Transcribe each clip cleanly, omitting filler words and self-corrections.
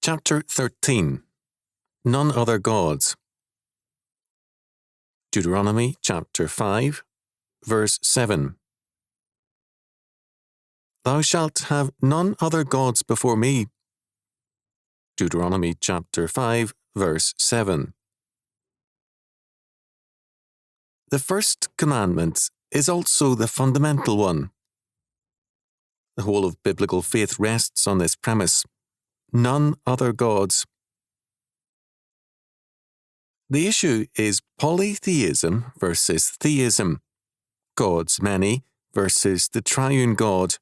Chapter 13. None Other Gods. Deuteronomy chapter 5, verse 7. Thou shalt have none other gods before me. Deuteronomy chapter 5, verse 7. The first commandment is also the fundamental one. The whole of biblical faith rests on this premise: none other gods. The issue is polytheism versus theism, gods many versus the triune God.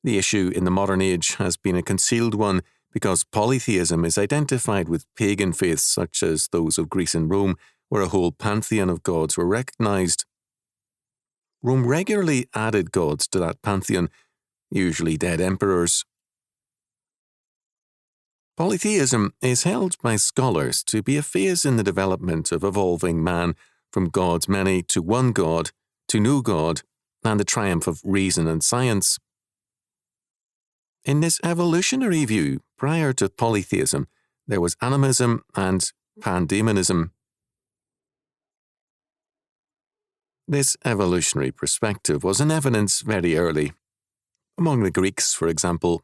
The issue in the modern age has been a concealed one because polytheism is identified with pagan faiths such as those of Greece and Rome, where a whole pantheon of gods were recognized. Rome regularly added gods to that pantheon, usually dead emperors. Polytheism is held by scholars to be a phase in the development of evolving man from gods many to one God, to no God, and the triumph of reason and science. In this evolutionary view, prior to polytheism, there was animism and pandemonism. This evolutionary perspective was in evidence very early. Among the Greeks, for example,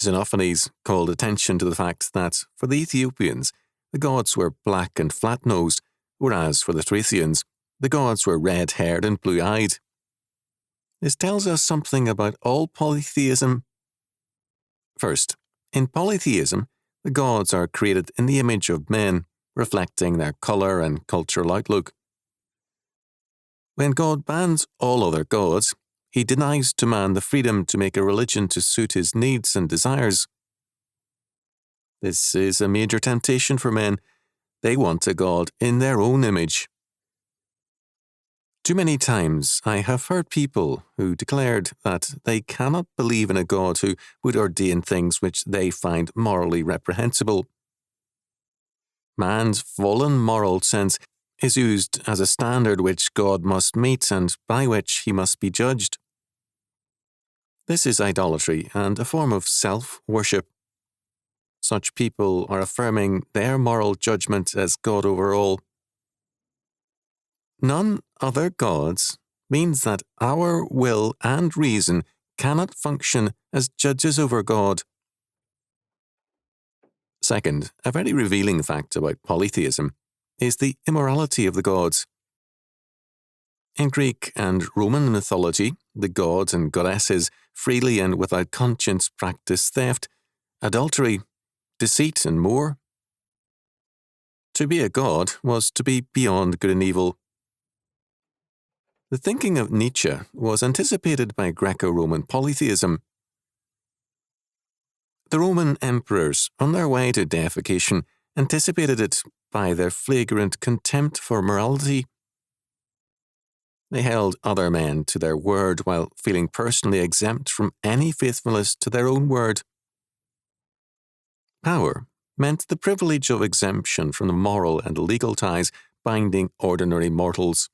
Xenophanes called attention to the fact that, for the Ethiopians, the gods were black and flat-nosed, whereas for the Thracians, the gods were red-haired and blue-eyed. This tells us something about all polytheism. First, in polytheism, the gods are created in the image of men, reflecting their colour and cultural outlook. When God bans all other gods, he denies to man the freedom to make a religion to suit his needs and desires. This is a major temptation for men. They want a God in their own image. Too many times I have heard people who declared that they cannot believe in a God who would ordain things which they find morally reprehensible. Man's fallen moral sense is used as a standard which God must meet and by which he must be judged. This is idolatry and a form of self-worship. Such people are affirming their moral judgment as God over all. None other gods means that our will and reason cannot function as judges over God. Second, a very revealing fact about polytheism is the immorality of the gods. In Greek and Roman mythology, the gods and goddesses freely and without conscience practice theft, adultery, deceit, and more. To be a god was to be beyond good and evil. The thinking of Nietzsche was anticipated by Greco-Roman polytheism. The Roman emperors, on their way to deification, anticipated it by their flagrant contempt for morality. They held other men to their word while feeling personally exempt from any faithfulness to their own word. Power meant the privilege of exemption from the moral and legal ties binding ordinary mortals.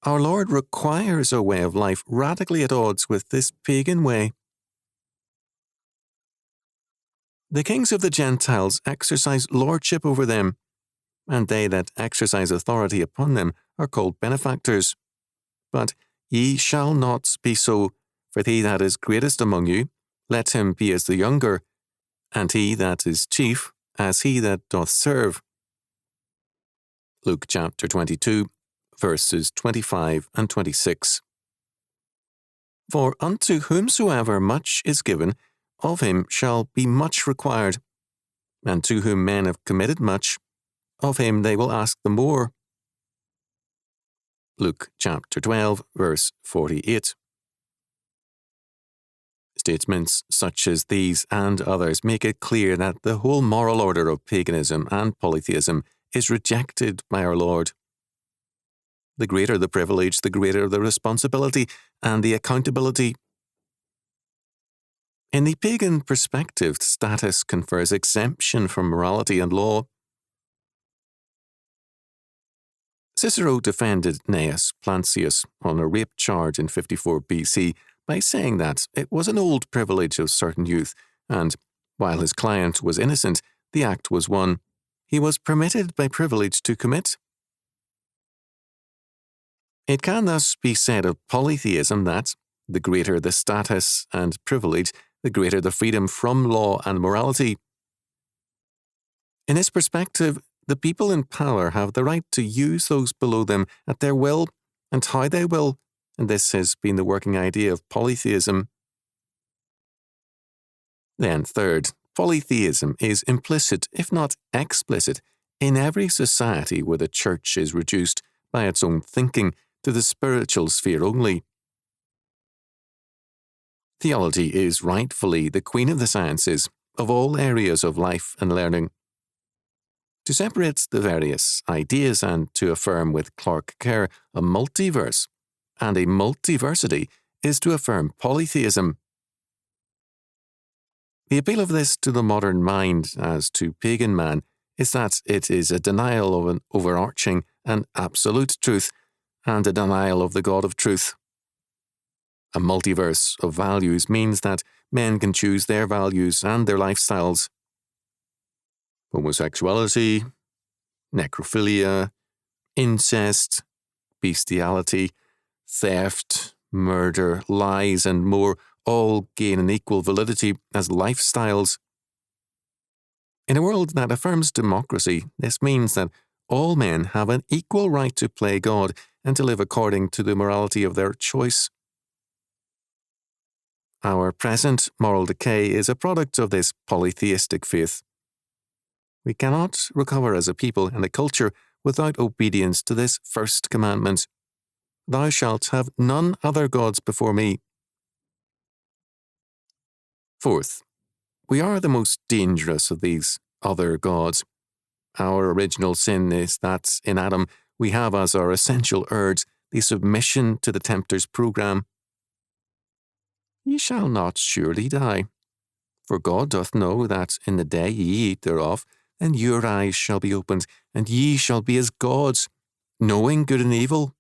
Our Lord requires a way of life radically at odds with this pagan way. The kings of the Gentiles exercise lordship over them, and they that exercise authority upon them are called benefactors. But ye shall not be so, for he that is greatest among you, let him be as the younger, and he that is chief, as he that doth serve. Luke chapter 22, verses 25 and 26. For unto whomsoever much is given, of him shall be much required, and to whom men have committed much, of him they will ask the more. Luke chapter 12, verse 48. Statements such as these and others make it clear that the whole moral order of paganism and polytheism is rejected by our Lord. The greater the privilege, the greater the responsibility and the accountability. In the pagan perspective, status confers exemption from morality and law. Cicero defended Gnaeus Plancius on a rape charge in 54 BC by saying that it was an old privilege of certain youth, and, while his client was innocent, the act was one he was permitted by privilege to commit. It can thus be said of polytheism that, the greater the status and privilege, the greater the freedom from law and morality. In this perspective, the people in power have the right to use those below them at their will and how they will, and this has been the working idea of polytheism. Then third, polytheism is implicit, if not explicit, in every society where the church is reduced by its own thinking to the spiritual sphere only. Theology is rightfully the queen of the sciences, of all areas of life and learning. To separate the various ideas and to affirm with Clark Kerr a multiverse and a multiversity is to affirm polytheism. The appeal of this to the modern mind, as to pagan man, is that it is a denial of an overarching and absolute truth, and a denial of the God of truth. A multiverse of values means that men can choose their values and their lifestyles. Homosexuality, necrophilia, incest, bestiality, theft, murder, lies, and more all gain an equal validity as lifestyles. In a world that affirms democracy, this means that all men have an equal right to play God and to live according to the morality of their choice. Our present moral decay is a product of this polytheistic faith. We cannot recover as a people and a culture without obedience to this first commandment. Thou shalt have none other gods before me. Fourth, we are the most dangerous of these other gods. Our original sin is that in Adam we have as our essential urge the submission to the tempter's program. Ye shall not surely die, for God doth know that in the day ye eat thereof, then your eyes shall be opened, and ye shall be as gods, knowing good and evil.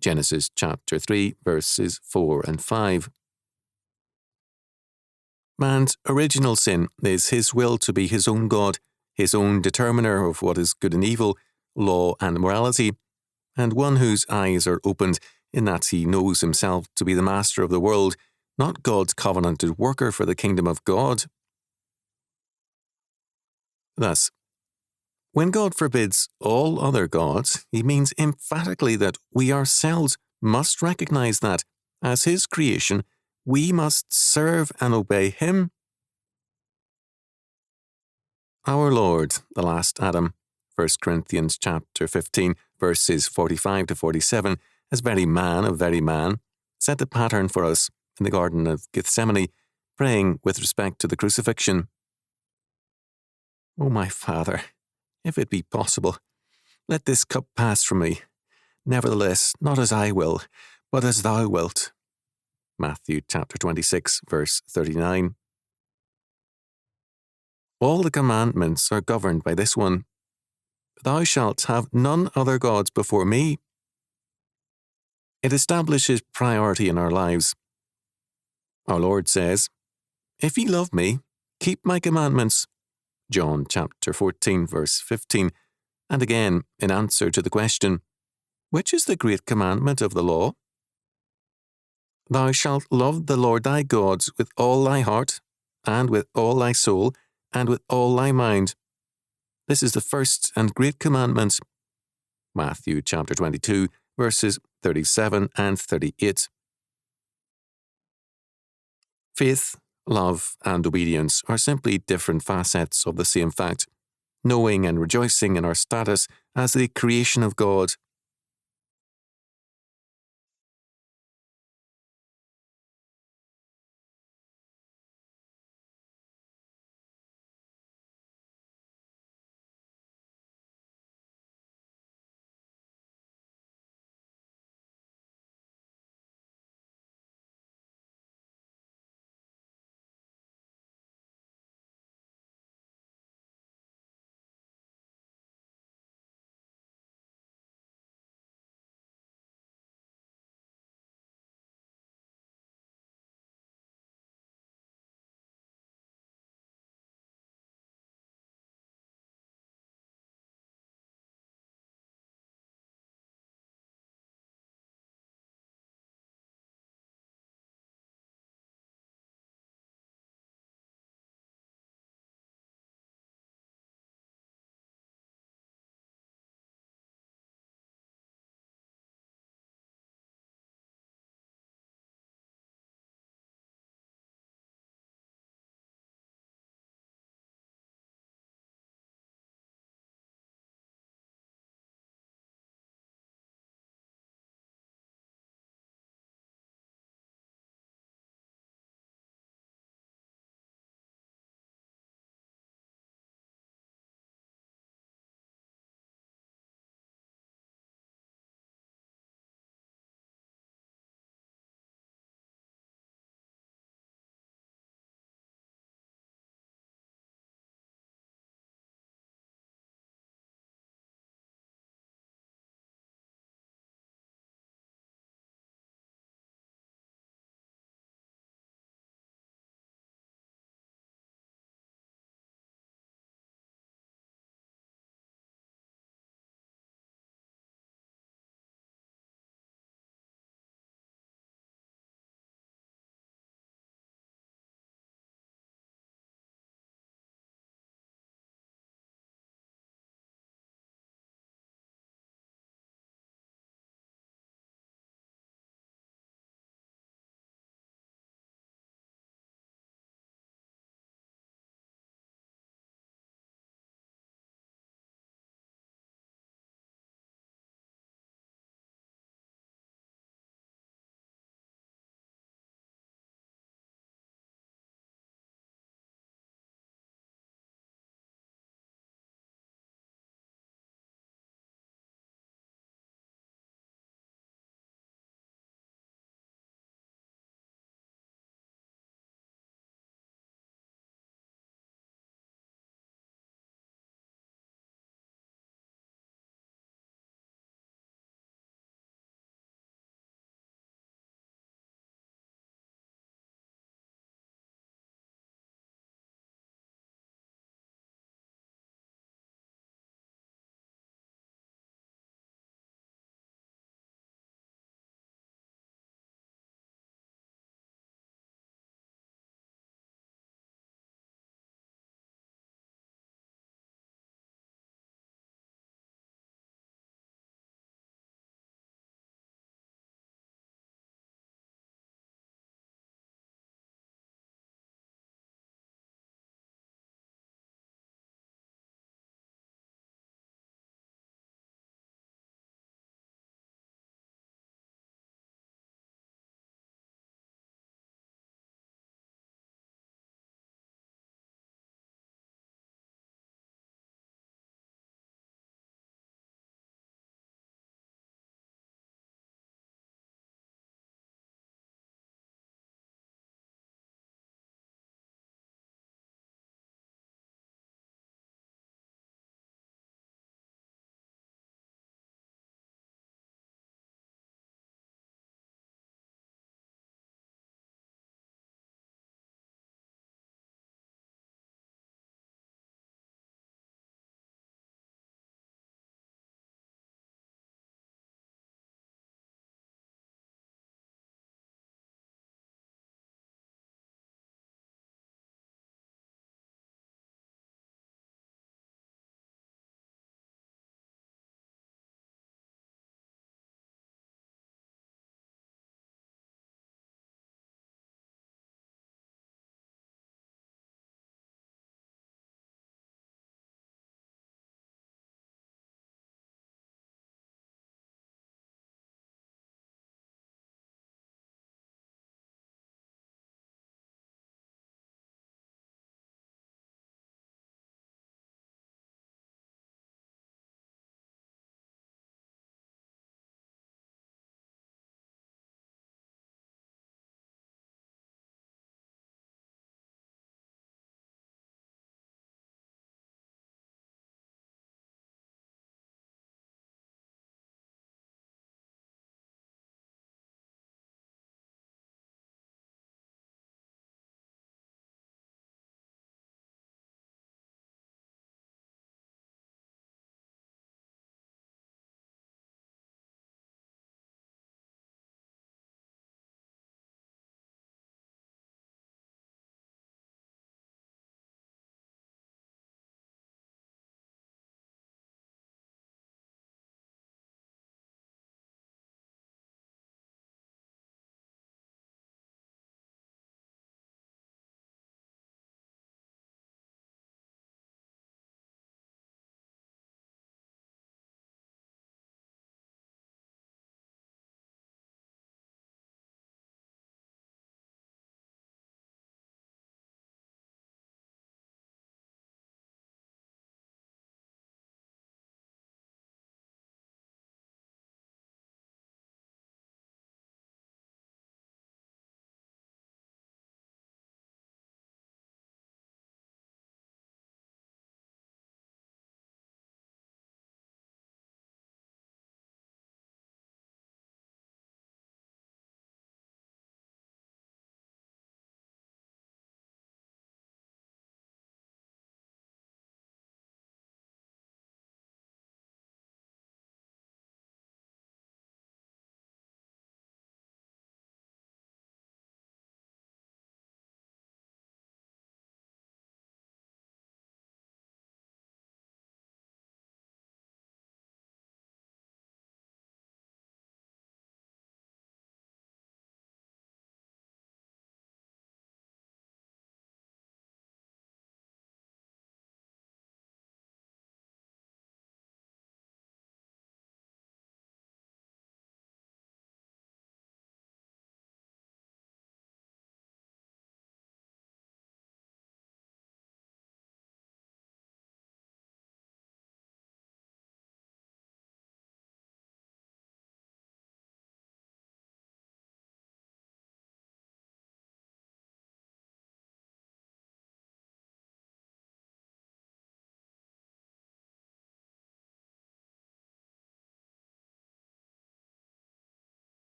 Genesis chapter 3, verses 4 and 5. Man's original sin is his will to be his own God, his own determiner of what is good and evil, law and morality, and one whose eyes are opened in that he knows himself to be the master of the world, not God's covenanted worker for the kingdom of God. Thus, when God forbids all other gods, he means emphatically that we ourselves must recognize that, as his creation, we must serve and obey him. Our Lord, the last Adam, 1 Corinthians chapter 15, verses 45 to 47, as very man of very man, set the pattern for us in the Garden of Gethsemane, praying with respect to the crucifixion. O my Father, if it be possible, let this cup pass from me. Nevertheless, not as I will, but as thou wilt. Matthew chapter 26, verse 39. All the commandments are governed by this one. Thou shalt have none other gods before me. It establishes priority in our lives. Our Lord says, If ye love me, keep my commandments. John chapter 14, verse 15, and again in answer to the question, which is the great commandment of the law? Thou shalt love the Lord thy God with all thy heart, and with all thy soul, and with all thy mind. This is the first and great commandment. Matthew chapter 22, verses 37 and 38. Faith, love, and obedience are simply different facets of the same fact, knowing and rejoicing in our status as the creation of God.